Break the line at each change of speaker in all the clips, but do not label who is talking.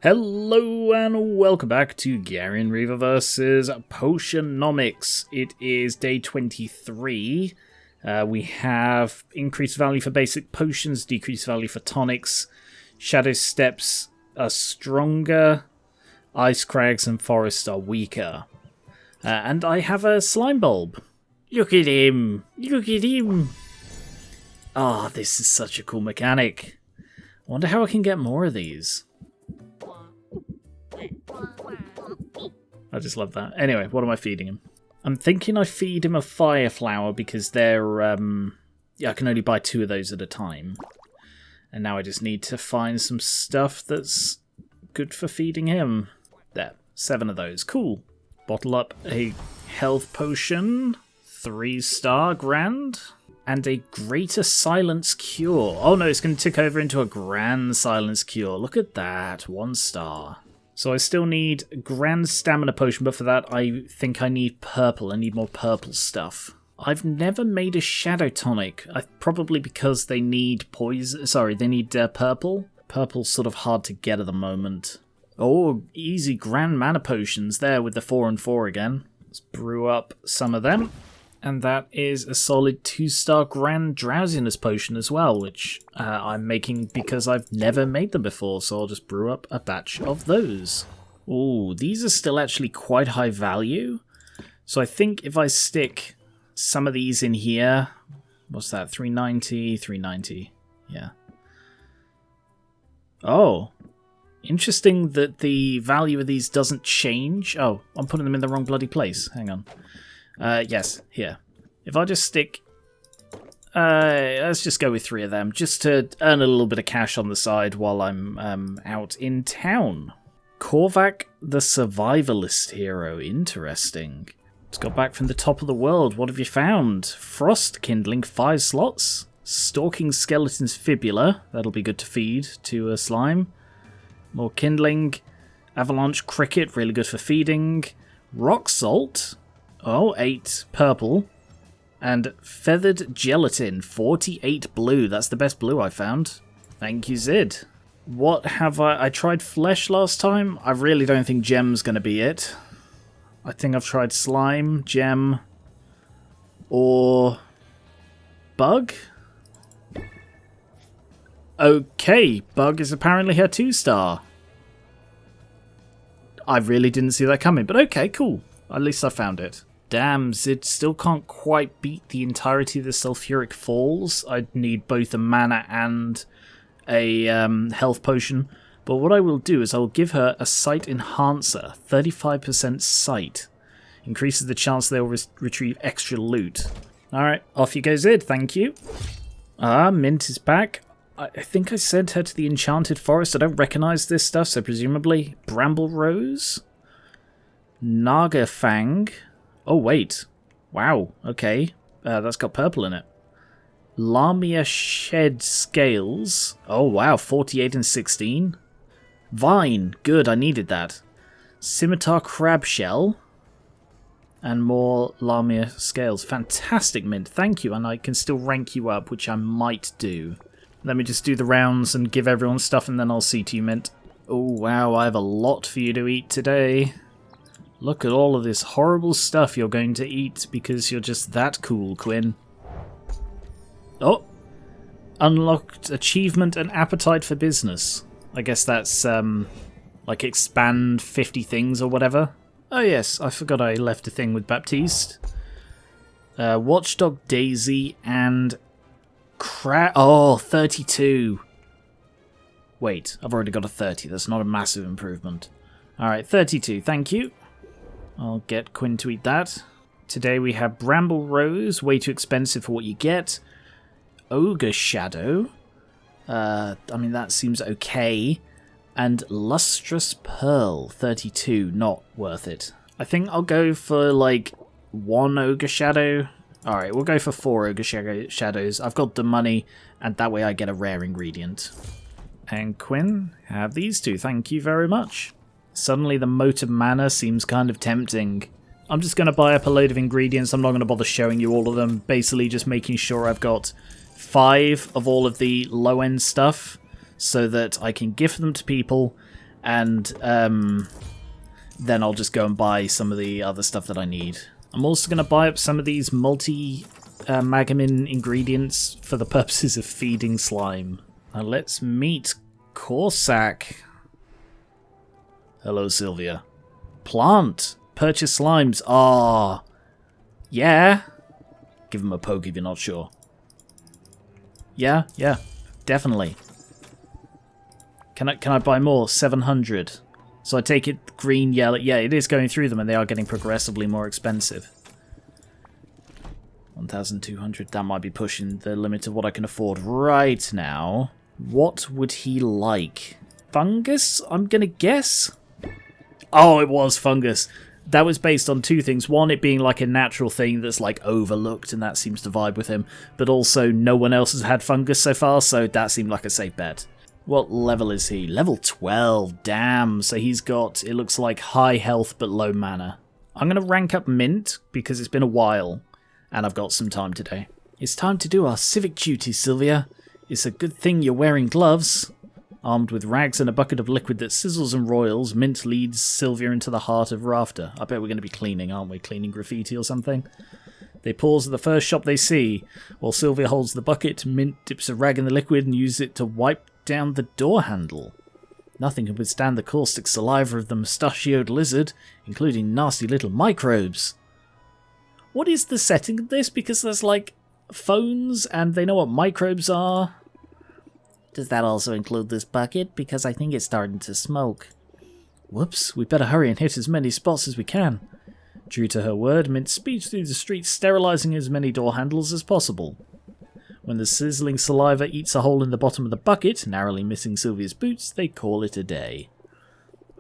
Hello and welcome back to Gary and Reaver vs. Potionomics. It is day 23. We have increased value for basic potions, decreased value for tonics. Shadow steps are stronger. Ice crags and forests are weaker. And I have a slime bulb. Look at him! Look at him! Ah, this is such a cool mechanic. I wonder how I can get more of these. I just love that. Anyway, what am I feeding him? I'm thinking I feed him a fire flower because they're, I can only buy 2 of those at a time. And now I just need to find some stuff that's good for feeding him. There, 7 of those. Cool. Bottle up a health potion, 3-star, grand. And a greater silence cure. Oh no, it's going to tick over into a grand silence cure. Look at that, 1 star. So I still need grand stamina potion, but for that I think I need purple. I need more purple stuff. I've never made a shadow tonic. Probably because they need poison. Sorry, they need purple. Purple's sort of hard to get at the moment. Oh, easy grand mana potions there with the 4 and 4 again. Let's brew up some of them. And that is a solid 2-star grand drowsiness potion as well, which I'm making because I've never made them before, so I'll just brew up a batch of those. Ooh, these are still actually quite high value. So I think if I stick some of these in here, what's that, 390, 390, yeah. Oh, interesting that the value of these doesn't change. Oh, I'm putting them in the wrong bloody place, hang on. Yes, here. If I just stick... let's just go with 3 of them, just to earn a little bit of cash on the side while I'm out in town. Korvac the Survivalist Hero, interesting. It's got back from the top of the world, what have you found? Frost Kindling, 5 slots. Stalking Skeleton's Fibula, that'll be good to feed to a slime. More Kindling. Avalanche Cricket, really good for feeding. Rock Salt... Oh, 8 purple. And Feathered Gelatin, 48 blue. That's the best blue I found. Thank you, Zid. What have I tried Flesh last time? I really don't think Gem's going to be it. I think I've tried Slime, Gem, or Bug? Okay, Bug is apparently her 2-star. I really didn't see that coming, but okay, cool. At least I found it. Damn, Zid still can't quite beat the entirety of the Sulfuric Falls. I'd need both a mana and a health potion. But what I will do is I'll give her a Sight Enhancer. 35% sight. Increases the chance they'll retrieve extra loot. Alright, off you go, Zid. Thank you. Mint is back. I think I sent her to the Enchanted Forest. I don't recognise this stuff, so presumably Bramble Rose? Naga Fang. Oh, wait. Wow, okay. That's got purple in it. Lamia Shed Scales. Oh, wow, 48 and 16. Vine. Good, I needed that. Scimitar Crab Shell. And more Lamia Scales. Fantastic, Mint. Thank you, and I can still rank you up, which I might do. Let me just do the rounds and give everyone stuff, and then I'll see to you, Mint. Oh, wow, I have a lot for you to eat today. Look at all of this horrible stuff you're going to eat because you're just that cool, Quinn. Oh! Unlocked achievement and appetite for business. I guess that's, like expand 50 things or whatever. Oh yes, I forgot I left a thing with Baptiste. Watchdog Daisy and... Oh, 32! Wait, I've already got a 30. That's not a massive improvement. Alright, 32, thank you. I'll get Quinn to eat that. Today we have Bramble Rose, way too expensive for what you get. Ogre Shadow. I mean, that seems okay. And Lustrous Pearl, 32, not worth it. I think I'll go for, like, 1 Ogre Shadow. Alright, we'll go for 4 Ogre Shadows. I've got the money, and that way I get a rare ingredient. And Quinn, have these 2, thank you very much. Suddenly the moat of mana seems kind of tempting. I'm just going to buy up a load of ingredients. I'm not going to bother showing you all of them. Basically just making sure I've got 5 of all of the low-end stuff so that I can gift them to people And then I'll just go and buy some of the other stuff that I need. I'm also going to buy up some of these multi-magamin ingredients for the purposes of feeding slime. Now let's meet Corsac. Hello, Sylvia. Plant. Purchase slimes. Ah. Yeah. Give him a poke if you're not sure. Yeah, definitely. Can I buy more? 700. So I take it green, yellow. Yeah, it is going through them and they are getting progressively more expensive. 1,200. That might be pushing the limit of what I can afford right now. What would he like? Fungus, I'm going to guess? Oh, it was fungus. That was based on two things. One, it being like a natural thing that's like overlooked and that seems to vibe with him. But also no one else has had fungus so far, so that seemed like a safe bet. What level is he? Level 12. Damn. So he's got, it looks like high health but low mana. I'm going to rank up Mint because it's been a while and I've got some time today. It's time to do our civic duty, Sylvia. It's a good thing you're wearing gloves. Armed with rags and a bucket of liquid that sizzles and roils, Mint leads Sylvia into the heart of Rafter. I bet we're going to be cleaning, aren't we? Cleaning graffiti or something? They pause at the first shop they see. While Sylvia holds the bucket, Mint dips a rag in the liquid and uses it to wipe down the door handle. Nothing can withstand the caustic saliva of the mustachioed lizard, including nasty little microbes. What is the setting of this? Because there's like phones and they know what microbes are. Does that also include this bucket? Because I think it's starting to smoke. Whoops, we better hurry and hit as many spots as we can. True to her word, Mint speeds through the streets, sterilizing as many door handles as possible. When the sizzling saliva eats a hole in the bottom of the bucket, narrowly missing Sylvia's boots, they call it a day.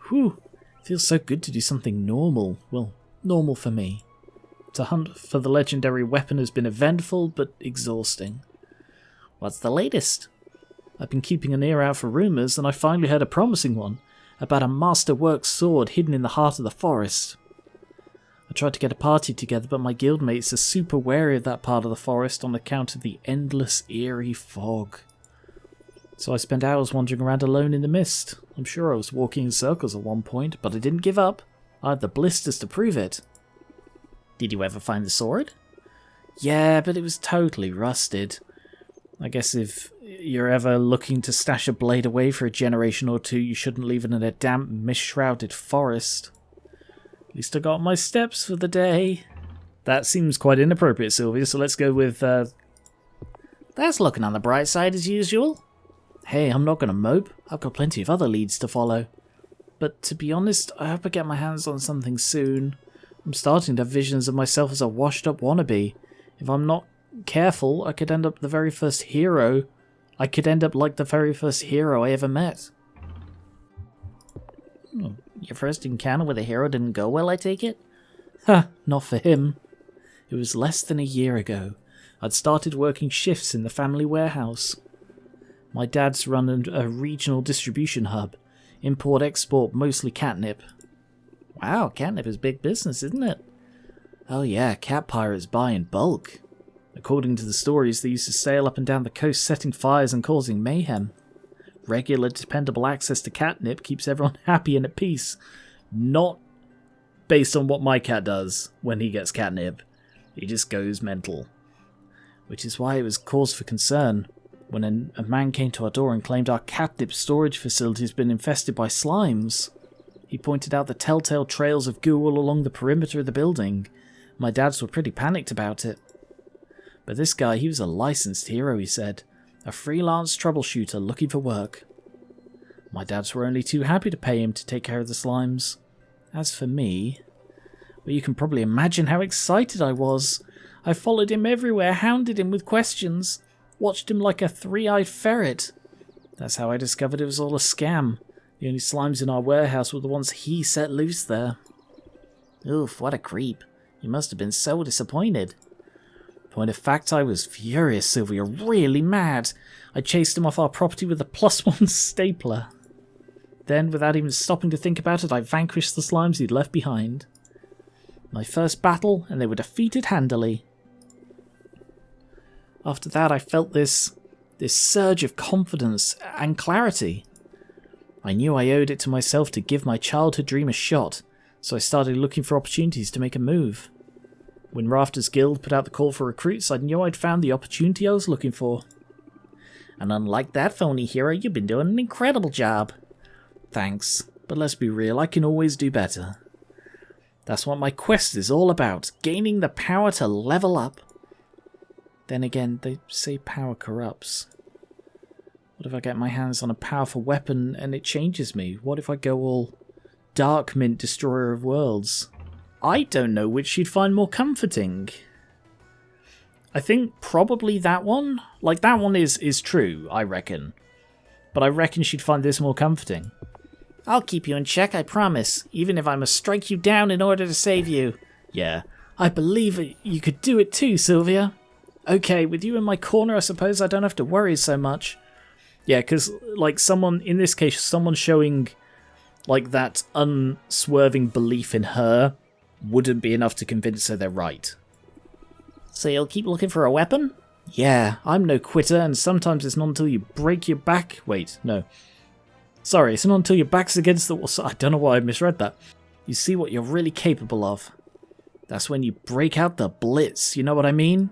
Whew, feels so good to do something normal. Well, normal for me. To hunt for the legendary weapon has been eventful, but exhausting. What's the latest? I've been keeping an ear out for rumours, and I finally heard a promising one, about a masterwork sword hidden in the heart of the forest. I tried to get a party together, but my guildmates are super wary of that part of the forest on account of the endless, eerie fog. So I spent hours wandering around alone in the mist. I'm sure I was walking in circles at one point, but I didn't give up. I had the blisters to prove it. Did you ever find the sword? Yeah, but it was totally rusted. I guess if you're ever looking to stash a blade away for a generation or two, you shouldn't leave it in a damp, mist-shrouded forest. At least I got my steps for the day. That seems quite inappropriate, Sylvia, so let's go with, That's looking on the bright side as usual. Hey, I'm not going to mope. I've got plenty of other leads to follow. But to be honest, I hope I get my hands on something soon. I'm starting to have visions of myself as a washed-up wannabe. If I'm not careful, I could end up the very first hero. I could end up like the very first hero I ever met. Your first encounter with a hero didn't go well, I take it? Not for him. It was less than a year ago. I'd started working shifts in the family warehouse. My dad's run a regional distribution hub. Import-export, mostly catnip. Wow, catnip is big business, isn't it? Oh yeah, cat pirates buy in bulk. According to the stories, they used to sail up and down the coast setting fires and causing mayhem. Regular, dependable access to catnip keeps everyone happy and at peace. Not based on what my cat does when he gets catnip. He just goes mental. Which is why it was cause for concern when a man came to our door and claimed our catnip storage facility has been infested by slimes. He pointed out the telltale trails of goo all along the perimeter of the building. My dads were pretty panicked about it. But this guy, he was a licensed hero, he said. A freelance troubleshooter looking for work. My dads were only too happy to pay him to take care of the slimes. As for me, well, you can probably imagine how excited I was. I followed him everywhere, hounded him with questions, watched him like a three-eyed ferret. That's how I discovered it was all a scam. The only slimes in our warehouse were the ones he set loose there. Oof, what a creep. You must have been so disappointed. Point of fact, I was furious, Sylvia, really mad. I chased him off our property with a +1 stapler. Then, without even stopping to think about it, I vanquished the slimes he'd left behind. My first battle, and they were defeated handily. After that, I felt this surge of confidence and clarity. I knew I owed it to myself to give my childhood dream a shot, so I started looking for opportunities to make a move. When Rafters Guild put out the call for recruits, I knew I'd found the opportunity I was looking for. And unlike that phony hero, you've been doing an incredible job. Thanks, but let's be real, I can always do better. That's what my quest is all about, gaining the power to level up. Then again, they say power corrupts. What if I get my hands on a powerful weapon and it changes me? What if I go all Dark Mint Destroyer of Worlds? I don't know which she'd find more comforting. I think probably that one. Like, that one is true, I reckon. But I reckon she'd find this more comforting. I'll keep you in check, I promise, even if I must strike you down in order to save you. Yeah, I believe you could do it too, Sylvia. Okay, with you in my corner, I suppose I don't have to worry so much. Yeah, because, like, someone, in this case, someone showing, like, that unswerving belief in her wouldn't be enough to convince her they're right. So you'll keep looking for a weapon? Yeah, I'm no quitter, and sometimes it's not until you break your back... Wait, no. Sorry, it's not until your back's against the wall. I don't know why I misread that. You see what you're really capable of. That's when you break out the Blitz, you know what I mean?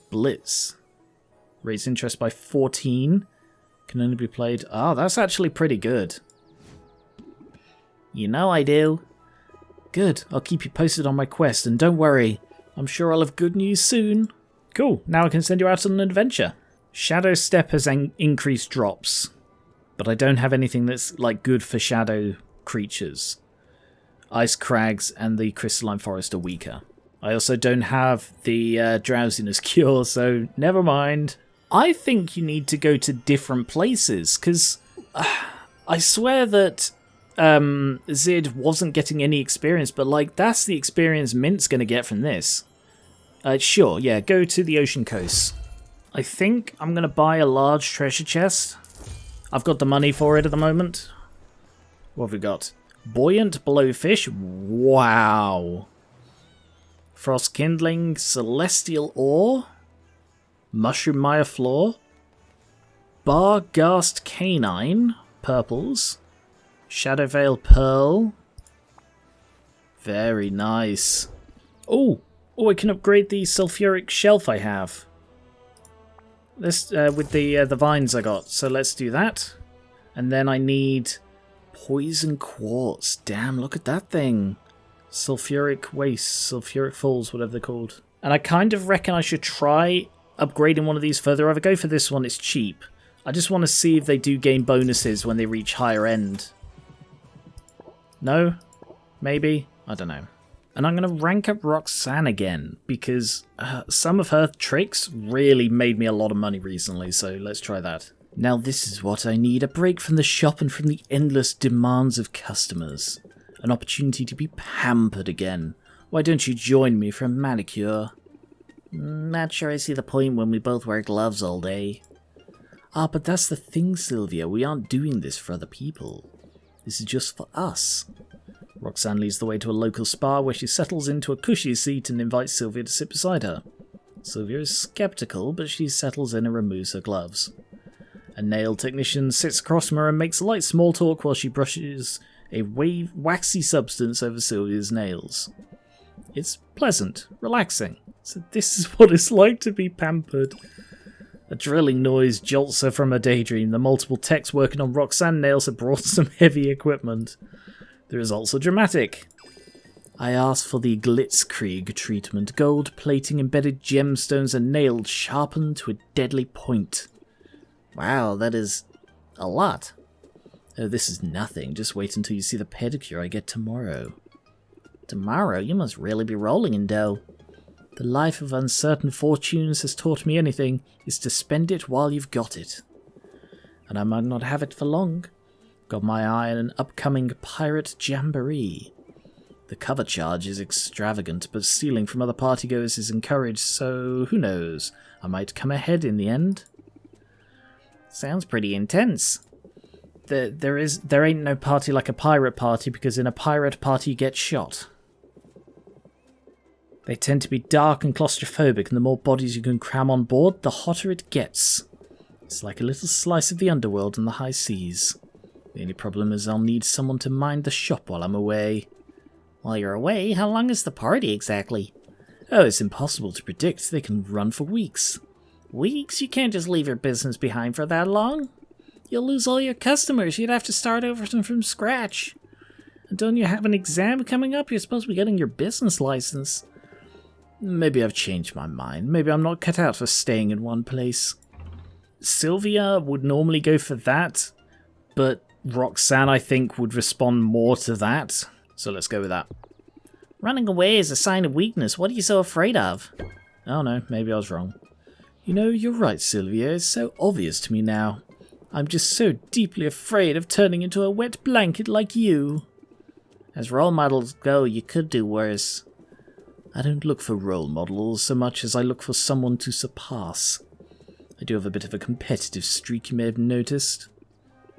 Blitz. Raise interest by 14. Can only be played... Oh, that's actually pretty good. You know I do. Good, I'll keep you posted on my quest, and don't worry, I'm sure I'll have good news soon. Cool, now I can send you out on an adventure. Shadow Step has increased drops, but I don't have anything that's like good for shadow creatures. Ice Crags and the Crystalline Forest are weaker. I also don't have the Drowsiness Cure, so never mind. I think you need to go to different places, because I swear that Zid wasn't getting any experience, but like that's the experience Mint's going to get from this. Sure, yeah, go to the ocean coast. I think I'm going to buy a large treasure chest. I've got the money for it at the moment. What have we got? Buoyant Blowfish. Wow. Frost Kindling. Celestial Ore. Mushroom Maya Floor. Barghast Canine. Purples. Shadow Veil Pearl. Very nice. Oh, I can upgrade the sulfuric shelf I have. This with the vines I got. So let's do that. And then I need poison quartz. Damn, look at that thing. Sulfuric waste, sulfuric falls, whatever they're called. And I kind of reckon I should try upgrading one of these further. Either go for this one, it's cheap. I just want to see if they do gain bonuses when they reach higher end. No? Maybe? I don't know. And I'm going to rank up Roxanne again, because some of her tricks really made me a lot of money recently, so let's try that. Now this is what I need, a break from the shop and from the endless demands of customers. An opportunity to be pampered again. Why don't you join me for a manicure? Not sure I see the point when we both wear gloves all day. Ah, but that's the thing, Sylvia, we aren't doing this for other people. This is just for us. Roxanne leads the way to a local spa where she settles into a cushy seat and invites Sylvia to sit beside her. Sylvia is skeptical, but she settles in and removes her gloves. A nail technician sits across from her and makes light small talk while she brushes a waxy substance over Sylvia's nails. It's pleasant, relaxing. So this is what it's like to be pampered. A drilling noise jolts her from her daydream. The multiple techs working on Roxanne nails have brought some heavy equipment. The results are dramatic. I asked for the Glitzkrieg treatment. Gold plating, embedded gemstones, and nailed sharpened to a deadly point. Wow, that is a lot. Oh, this is nothing. Just wait until you see the pedicure I get tomorrow. Tomorrow? You must really be rolling in dough. The life of uncertain fortunes has taught me anything, is to spend it while you've got it. And I might not have it for long. Got my eye on an upcoming pirate jamboree. The cover charge is extravagant, but stealing from other partygoers is encouraged, so who knows? I might come ahead in the end. Sounds pretty intense. There ain't no party like a pirate party, because in a pirate party you get shot. They tend to be dark and claustrophobic, and the more bodies you can cram on board, the hotter it gets. It's like a little slice of the underworld and the high seas. The only problem is I'll need someone to mind the shop while I'm away.
While you're away, how long is the party exactly?
Oh, it's impossible to predict. They can run for weeks.
Weeks? You can't just leave your business behind for that long. You'll lose all your customers. You'd have to start over from scratch.
And don't you have an exam coming up? You're supposed to be getting your business license. Maybe I've changed my mind. Maybe I'm not cut out for staying in one place. Sylvia would normally go for that, but Roxanne, I think, would respond more to that. So let's go with that.
Running away is a sign of weakness. What are you so afraid of?
Oh no, maybe I was wrong. You know, you're right, Sylvia. It's so obvious to me now. I'm just so deeply afraid of turning into a wet blanket like you.
As role models go, you could do worse.
I don't look for role models so much as I look for someone to surpass. I do have a bit of a competitive streak, you may have noticed.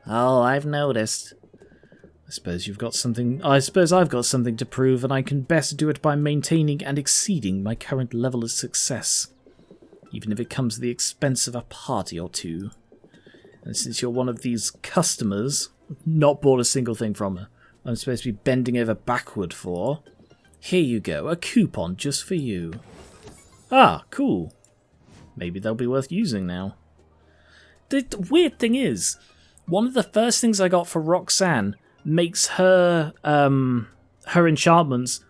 Oh, I've noticed.
I suppose I've got something to prove, and I can best do it by maintaining and exceeding my current level of success, even if it comes at the expense of a party or two. And since you're one of these customers, I've not bought a single thing from her, I'm supposed to be bending over backward for. Here you go, a coupon just for you. Ah, cool. Maybe they'll be worth using now. The weird thing is, one of the first things I got for Roxanne makes her enchantments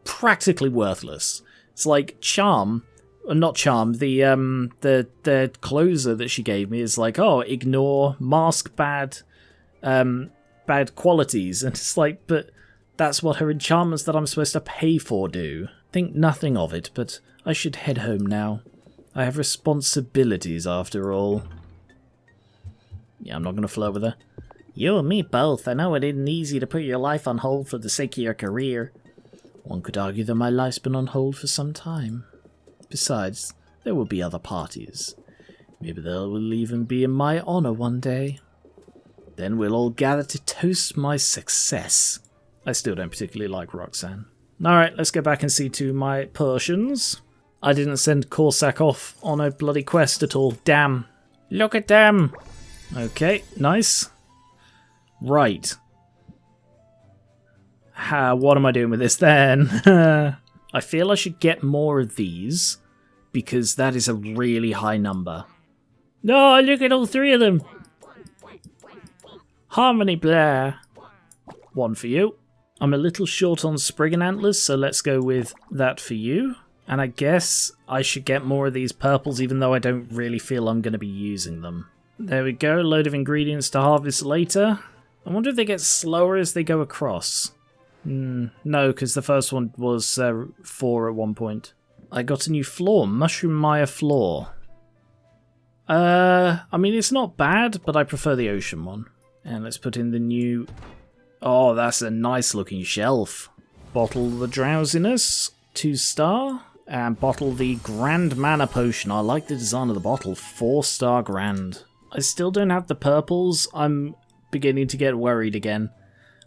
practically worthless. It's like charm, not charm. The closer that she gave me is like, oh, ignore, mask bad qualities, and it's like, but that's what her enchantments that I'm supposed to pay for do. Think nothing of it, but I should head home now. I have responsibilities after all. Yeah, I'm not going to flirt with her.
You and me both. I know it isn't easy to put your life on hold for the sake of your career.
One could argue that my life's been on hold for some time. Besides, there will be other parties. Maybe they will even be in my honor one day. Then we'll all gather to toast my success. I still don't particularly like Roxanne. Alright, let's go back and see to my Persians. I didn't send Corsac off on a bloody quest at all. Damn. Look at them! Okay, nice. Right. What am I doing with this then? I feel I should get more of these, because that is a really high number. No, look at all three of them! Harmony Blair. One for you. I'm a little short on Spriggan Antlers, so let's go with that for you. And I guess I should get more of these purples, even though I don't really feel I'm going to be using them. There we go, load of ingredients to harvest later. I wonder if they get slower as they go across. No, because the first one was 4 at one point. I got a new floor, Mushroom Maya floor. I mean, it's not bad, but I prefer the ocean one. And let's put in the new... Oh, that's a nice looking shelf. Bottle the drowsiness, 2-star. And bottle the Grand Mana Potion. I like the design of the bottle, 4-star Grand. I still don't have the purples. I'm beginning to get worried again.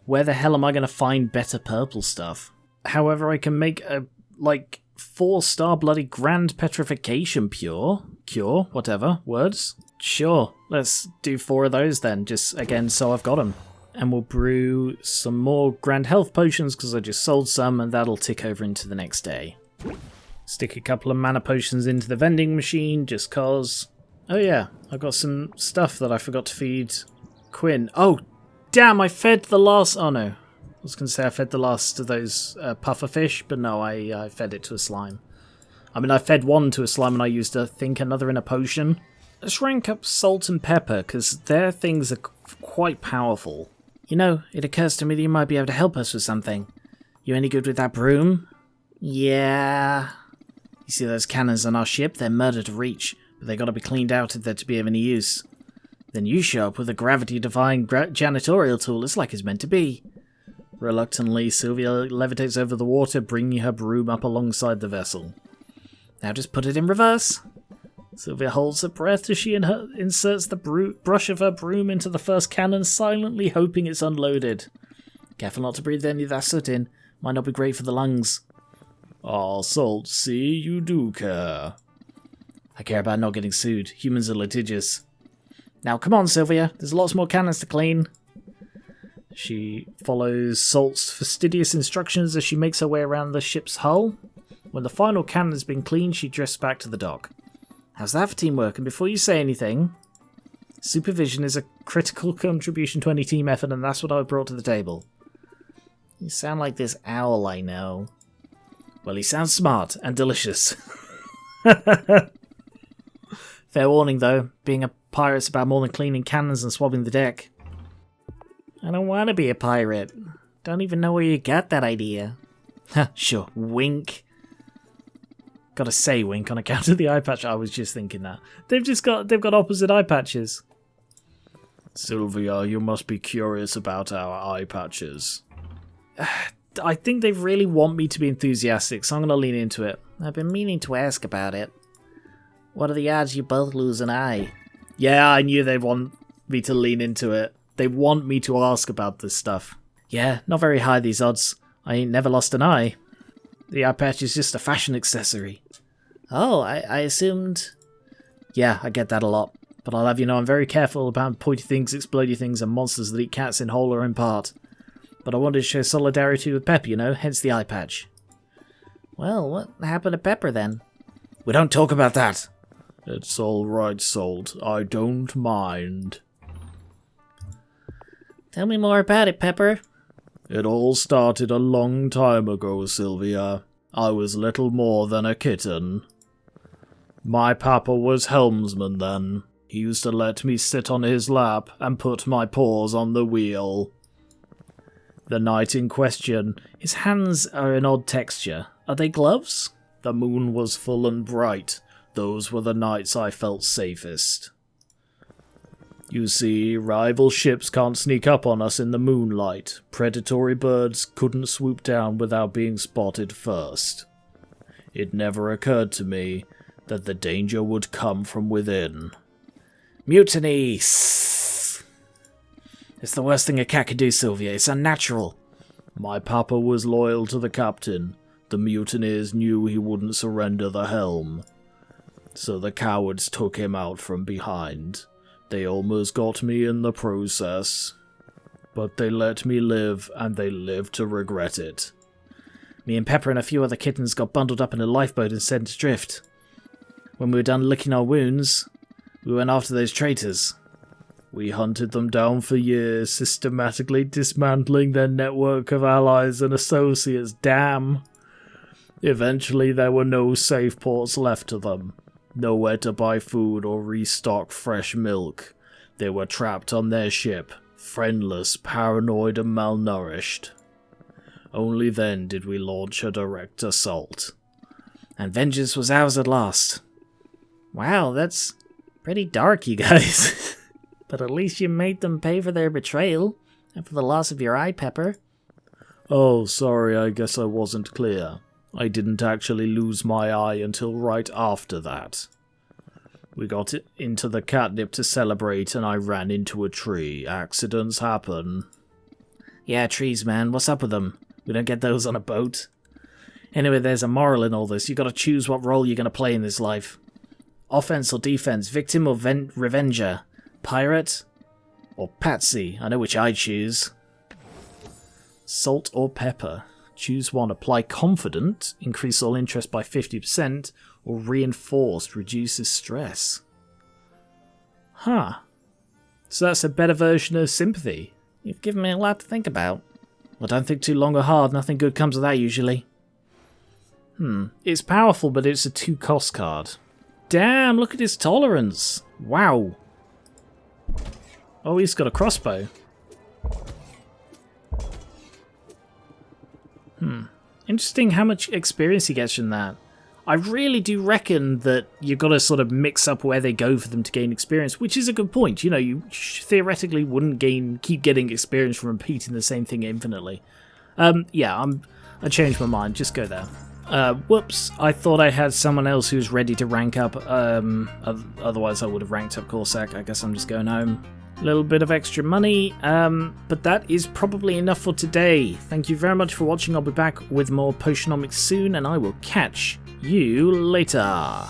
Where the hell am I going to find better purple stuff? However, I can make a, 4-star bloody Grand Petrification Cure, whatever, words. Sure, let's do 4 of those then, just again so I've got them. And we'll brew some more Grand Health Potions because I just sold some, and that'll tick over into the next day. Stick a couple of mana potions into the vending machine just cause. Oh yeah, I've got some stuff that I forgot to feed Quinn. Oh, damn, I fed the last... Oh no, I was going to say I fed the last of those puffer fish, but no, I fed it to a slime. I mean, I fed one to a slime and I used, I think, another in a potion. Let's rank up salt and pepper, because their things are quite powerful.
You know, it occurs to me that you might be able to help us with something. You any good with that broom?
Yeah.
You see those cannons on our ship? They're murder to reach, but they gotta be cleaned out if they're to be of any use. Then you show up with a gravity-defying janitorial tool. It's like it's meant to be.
Reluctantly, Sylvia levitates over the water, bringing her broom up alongside the vessel.
Now just put it in reverse.
Sylvia holds her breath as she inserts the brush of her broom into the first cannon, silently hoping it's unloaded.
Careful not to breathe any of that soot in. Might not be great for the lungs.
Ah, Salt, see, you do care.
I care about not getting sued. Humans are litigious. Now come on, Sylvia. There's lots more cannons to clean.
She follows Salt's fastidious instructions as she makes her way around the ship's hull. When the final cannon has been cleaned, she drifts back to the dock. How's that for teamwork? And before you say anything, supervision is a critical contribution to any team effort, and that's what I brought to the table. You sound like this owl I know. Well, he sounds smart and delicious. Fair warning, though. Being a pirate's about more than cleaning cannons and swabbing the deck. I don't want to be a pirate. Don't even know where you got that idea. Sure, wink. Gotta say wink on account of the eye patch. I was just thinking that. They've got opposite eye patches. Sylvia, you must be curious about our eye patches. I think they really want me to be enthusiastic, so I'm gonna lean into it. I've been meaning to ask about it. What are the odds you both lose an eye? Yeah, I knew they'd want me to lean into it. They want me to ask about this stuff. Yeah, not very high, these odds. I ain't never lost an eye. The eye patch is just a fashion accessory. Oh, I assumed... Yeah, I get that a lot. But I'll have you know I'm very careful about pointy things, explodey things, and monsters that eat cats in whole or in part. But I wanted to show solidarity with Pepper, you know, hence the eye patch. Well, what happened to Pepper then? We don't talk about that. It's all right, Salt. I don't mind. Tell me more about it, Pepper. It all started a long time ago, Sylvia. I was little more than a kitten. My papa was helmsman then. He used to let me sit on his lap and put my paws on the wheel. The night in question, his hands are an odd texture. Are they gloves? The moon was full and bright. Those were the nights I felt safest. You see, rival ships can't sneak up on us in the moonlight. Predatory birds couldn't swoop down without being spotted first. It never occurred to me that the danger would come from within. Mutiny! It's the worst thing a cat could do, Sylvia. It's unnatural. My papa was loyal to the captain. The mutineers knew he wouldn't surrender the helm. So the cowards took him out from behind. They almost got me in the process. But they let me live, and they lived to regret it. Me and Pepper and a few other kittens got bundled up in a lifeboat and sent adrift. When we were done licking our wounds, we went after those traitors. We hunted them down for years, systematically dismantling their network of allies and associates. Damn! Eventually there were no safe ports left to them. Nowhere to buy food or restock fresh milk. They were trapped on their ship, friendless, paranoid and malnourished. Only then did we launch a direct assault. And vengeance was ours at last. Wow, that's pretty dark, you guys. But at least you made them pay for their betrayal, and for the loss of your eye, Pepper. Oh, sorry, I guess I wasn't clear. I didn't actually lose my eye until right after that. We got into the catnip to celebrate and I ran into a tree. Accidents happen. Yeah, trees, man. What's up with them? We don't get those on a boat. Anyway, there's a moral in all this. You gotta choose what role you're gonna play in this life. Offense or defense, victim or revenger, pirate or patsy. I know which I'd choose. Salt or Pepper. Choose one. Apply confident, increase all interest by 50%, or reinforced, reduces stress. Huh. So that's a better version of sympathy. You've given me a lot to think about. Well, don't think too long or hard, nothing good comes of that usually. It's powerful, but it's a 2-cost card. Damn, look at his tolerance. Wow. Oh, he's got a crossbow. Interesting how much experience he gets from that. I really do reckon that you've got to sort of mix up where they go for them to gain experience, which is a good point. You know, you theoretically wouldn't keep getting experience from repeating the same thing infinitely. Yeah, I changed my mind. Just go there. Whoops, I thought I had someone else who's ready to rank up. Otherwise I would have ranked up Corsac. I guess I'm just going home. A little bit of extra money, but that is probably enough for today. Thank you very much for watching. I'll be back with more Potionomics soon, and I will catch you later.